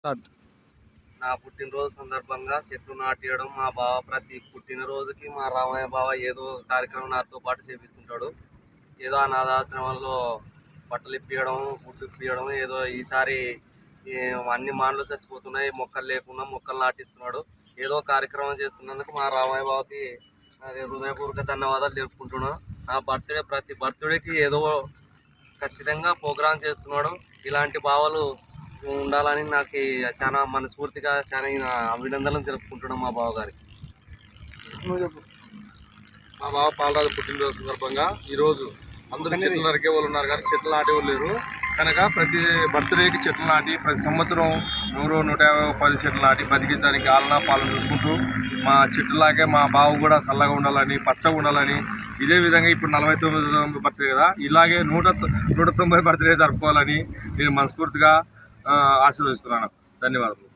Start. నా పుట్టినరోజు సందర్భంగా చెట్లు నాటియడం మా బావ ప్రతి పుట్టినరోజుకి మా రామయ్య బావ ఏదో కార్యక్రమం నాతో పాటు చేపిస్తుంటాడు. ఏదో అనాథాశ్రమంలో బట్టలు ఇప్పియడం, ఫుడ్ ఇప్పియడం, ఏదో ఈసారి అన్ని మానలు చచ్చిపోతున్నాయి, మొక్కలు లేకుండా మొక్కలు నాటిస్తున్నాడు. ఏదో కార్యక్రమం చేస్తున్నందుకు మా రామయ్య బావకి హృదయపూర్వక ధన్యవాదాలు తెలుపుకుంటున్నాను. నా ప్రతి బర్త్డేకి ఏదో ఖచ్చితంగా ప్రోగ్రాం చేస్తున్నాడు. ఇలాంటి బావలు ఉండాలని నాకు చాలా మనస్ఫూర్తిగా చాలా అభినందనలు తెలుపుకుంటున్నాం మా బావగారికి. మా బావ పాలరాజు పుట్టినరోజు సందర్భంగా ఈరోజు అందరూ చెట్లు నరికే వాళ్ళు ఉన్నారు కానీ చెట్లు నాటే వాళ్ళు లేరు కనుక ప్రతి బర్త్డేకి చెట్లు నాటి ప్రతి సంవత్సరం 100-150 చెట్లు నాటి బతికించడానికి ఆలనా పాలన చూసుకుంటూ మా చెట్టులాగే మా బావ కూడా చల్లగా ఉండాలని, పచ్చగా ఉండాలని, ఇదే విధంగా ఇప్పుడు 49వ బర్త్డే కదా, ఇలాగే 190 బర్త్డే జరుపుకోవాలని నేను మనస్ఫూర్తిగా ఆశీర్వదిస్తున్నాను. ధన్యవాదాలు.